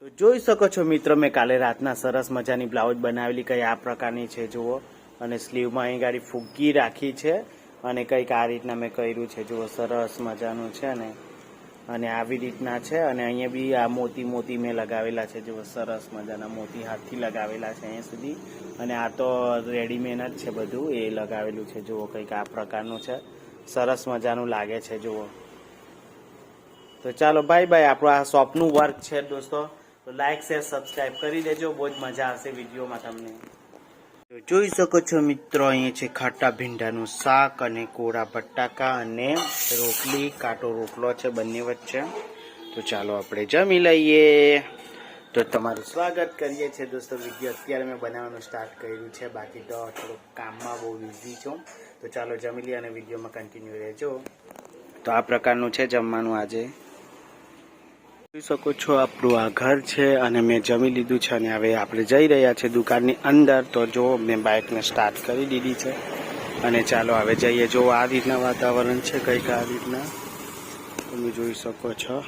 તો જોઈ શકો છો મિત્રો, મેં કાલે રાતના સરસ મજાની બ્લાઉઝ બનાવેલી, કઈ આ પ્રકારની છે જુઓ. અને સ્લીવમાં અહીં ગાડી ફૂગી રાખી છે અને કંઈક આ રીતના મેં કર્યું છે જુઓ, સરસ મજાનું છે ને. અને આવી રીતના છે અને અહીંયા બી આ મોતી મોતી મેં લગાવેલા છે જુઓ, સરસ મજાના મોતી હાથથી લગાવેલા છે અહીંયા સુધી. અને આ તો રેડીમેડ જ છે બધું, એ લગાવેલું છે જુઓ, કંઈક આ પ્રકારનું છે, સરસ મજાનું લાગે છે જુઓ. તો ચાલો બાય બાય. આપણું આ શોપનું વર્ક છે દોસ્તો, તો લાઈક શેર સબસ્ક્રાઈબ કરી દેજો, બહુ જ મજા આવશે વિડીયોમાં તમને. તો જોઈ શકો છો મિત્રો, અહીંયા છે ખાટા ભીંડાનું શાક અને કોરા બટાકા અને રોટલી, કાટો રોટલો છે બંને વચ્ચે. તો ચાલો આપણે જમી લઈએ. તો તમારું સ્વાગત કરીએ છીએ દોસ્તો. વિડીયો અત્યારે મેં બનાવવાનું સ્ટાર્ટ કર્યું છે, બાકી તો થોડુંક કામમાં બહુ બિઝી છું. તો ચાલો જમી લઈએ અને વિડીયોમાં કન્ટિન્યુ રહેજો. તો આ પ્રકારનું છે જમવાનું આજે. જોઈ શકો છો આપણું આ ઘર છે અને મેં જમી લીધું છે અને હવે આપણે જઈ રહ્યા છે દુકાનની અંદર. તો જો મેં બાઇકને સ્ટાર્ટ કરી દીધી છે અને ચાલો હવે જઈએ. જો આ રીતના વાતાવરણ છે, કંઈક આ રીતના તમે જોઈ શકો છો.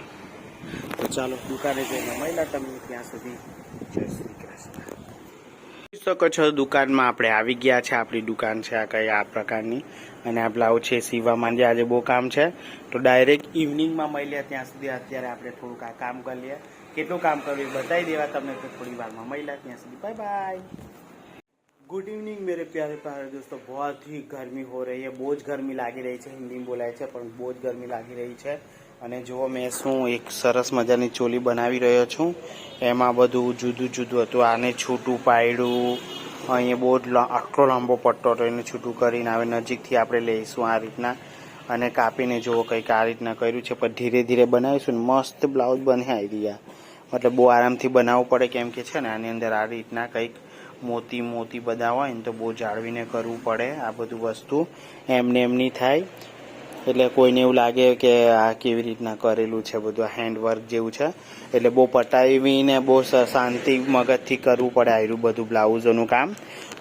તો ચાલો દુકાને જઈને મળ્યા તમને ત્યાં સુધી. જય શ્રી કૃષ્ણ. જોઈ શકો છો દુકાનમાં આપણે આવી ગયા છે. આપણી દુકાન છે આ કઈ આ પ્રકારની અને આ બ્લાઉઝ છે સીવા માંડ્યા. આજે બહુ કામ છે તો ડાયરેક્ટ ઇવનિંગમાં મળીએ. ત્યાં સુધી અત્યારે આપણે થોડુંક આ કામ કરી લઈએ. કેટલું કામ કર્યું બતાવી દેવા તમને તો થોડી વારમાં મળ્યા. ત્યાં સુધી बाय बाय. गुड इवनिंग मेरे प्यारे प्यारे दोस्तों. बहुत ही गर्मी हो रही है, બહુ જ ગરમી લાગી રહી છે. હિન્દીમાં બોલાય છે પણ બહુ જ ગરમી લાગી રહી છે. અને જુઓ મેં શું એક સરસ મજાની ચોલી બનાવી રહ્યો છું. એમાં બધું જુદું જુદું હતું. આને છૂટું પાડ્યું, અહીંયા બહુ જ આટલો લાંબો પટ્ટો હતો એને છૂટું કરીને હવે નજીકથી આપણે લઈશું આ રીતના અને કાપીને જુઓ કંઈક આ રીતના કર્યું છે. પણ ધીરે ધીરે બનાવીશું ને મસ્ત બ્લાઉઝ બને આવી રહ્યા. મતલબ બહુ આરામથી બનાવવું પડે કેમ કે છે ને આની અંદર આ રીતના કંઈક મોતી મોતી બધા હોય ને તો બહુ જાળવીને કરવું પડે. આ બધું વસ્તુ એમને એમની થાય એટલે કોઈને એવું લાગે કે આ કેવી રીતના કરેલું છે બધું, હેન્ડવર્ક જેવું છે. એટલે બહુ પટાવીને બહુ શાંતિ મગજથી કરવું પડે આયરું બધું બ્લાઉઝોનું કામ.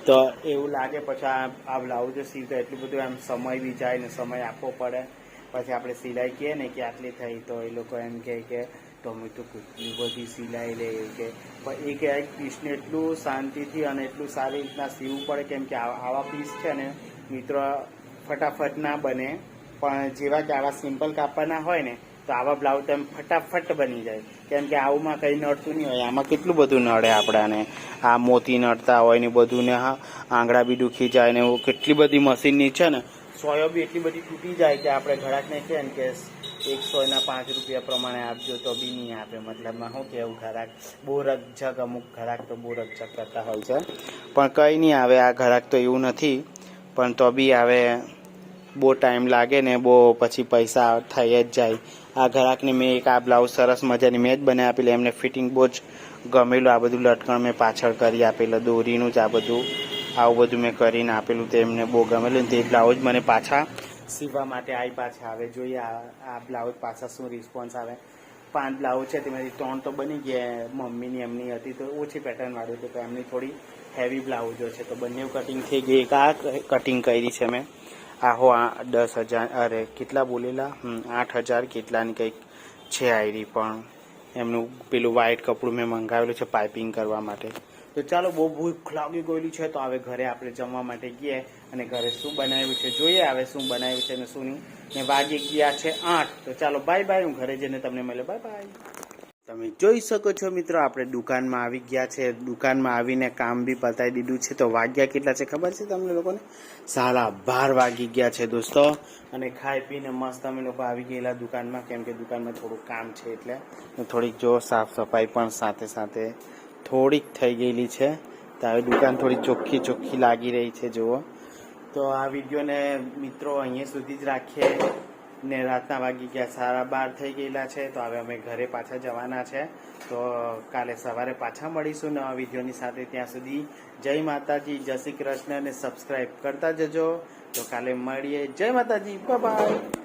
તો એવું લાગે પછી આ બ્લાઉઝો સીવતા એટલું બધું આમ સમય બી જાય ને સમય આપવો પડે. પછી આપણે સિલાઈ કહીએ ને કે આટલી થઈ તો એ લોકો એમ કહે કે તમે તો કેટલી બધી સિલાઈ લે કે. પણ એ કે એક પીસને એટલું શાંતિથી અને એટલું સારી રીતના સીવવું પડે કેમ કે આવા પીસ છે ને મિત્રો ફટાફટ ના બને. પણ જેવા કે આવા સિમ્પલ કાપવાના હોય ને તો આવા બ્લાઉઝ એમ ફટાફટ બની જાય કેમ કે આવુંમાં કંઈ નડતું નહીં હોય. આમાં કેટલું બધું નડે આપણાને, આ મોતી નડતા હોય ને બધું ને હા આંગળા બી દુખી જાય ને એવું કેટલી બધી મશીનની છે ને સોયો બી એટલી બધી તૂટી જાય કે આપણે ઘરાકને કહે ને કે 100ના 5 રૂપિયા પ્રમાણે આપજો તો બી નહીં આપે. મતલબમાં શું કહેવું, ઘરાક બહુ રકઝક, અમુક ઘરાક તો બહુ રકઝક કરતા હોય છે. પણ કંઈ નહીં આવે, આ ઘરાક તો એવું નથી પણ તો બી આવે બહુ ટાઈમ લાગે ને બહુ પછી પૈસા થઈ જ જાય. આ ઘરાકને મેં એક આ બ્લાઉઝ સરસ મજાની મેં જ બનાવી આપેલી, એમને ફિટિંગ બહુ જ ગમેલું. આ બધું લટકણ મેં પાછળ કરી આપેલું, દોરીનું જ આ બધું આવું બધું મેં કરીને આપેલું તો એમને બહુ ગમેલું. તે બ્લાઉઝ મને પાછા સીવવા માટે આવી પાછા આવે. જોઈએ આ બ્લાઉઝ પાછા શું રિસ્પોન્સ આવે. 5 બ્લાઉઝ છે તેમાંથી 3 તો બની ગયા. મમ્મીની એમની હતી તો ઓછી પેટર્નવાળી હતી તો એમની થોડી હેવી બ્લાઉઝો છે તો બંને કટિંગ થઈ ગઈ. એક આ કટિંગ કરી છે મેં. આહો 10,000 અરે કેટલા બોલેલા 8,000 કેટલાની કંઈક છે આયરી. પણ એમનું પેલું વ્હાઇટ કપડું મેં મંગાવેલું છે પાઇપિંગ કરવા માટે. તો ચાલો બહુ ભૂખ લાગી ગયેલી છે તો હવે ઘરે આપણે જમવા માટે ગઈએ અને ઘરે શું બનાવ્યું છે જોઈએ હવે શું બનાવ્યું છે ને શું નહીં. ને વાગી ગયા છે 8. તો ચાલો બાય બાય. હું ઘરે જઈને તમને મળ્યો. Bye bye. તમે જોઈ શકો છો મિત્રો આપણે દુકાનમાં આવી ગયા છે. દુકાનમાં આવીને કામ બી પતાવી દીધું છે. તો વાગ્યા કેટલા છે ખબર છે તમને લોકોને? 12:30 વાગી ગયા છે દોસ્તો. અને ખાઈ પીને મસ્ત અમે લોકો આવી ગયેલા દુકાનમાં કેમ કે દુકાનમાં થોડુંક કામ છે એટલે થોડીક જો સાફ સફાઈ પણ સાથે સાથે થોડીક થઈ ગયેલી છે. તો હવે દુકાન થોડી ચોખ્ખી ચોખ્ખી લાગી રહી છે જુઓ. તો આ વિડીયોને મિત્રો અહીંયા સુધી જ રાખીએ ને રાતના વાગી ગયા 12:30 થઈ ગયેલા છે. તો હવે અમે ઘરે પાછા જવાના છે. તો કાલે સવારે પાછા મળીશું નવા વિડીયોની સાથે. ત્યાં સુધી જય માતાજી, જય શ્રી કૃષ્ણ ને સબસ્ક્રાઈબ કરતા જજો. તો કાલે મળીએ. જય માતાજી, બાય બાય.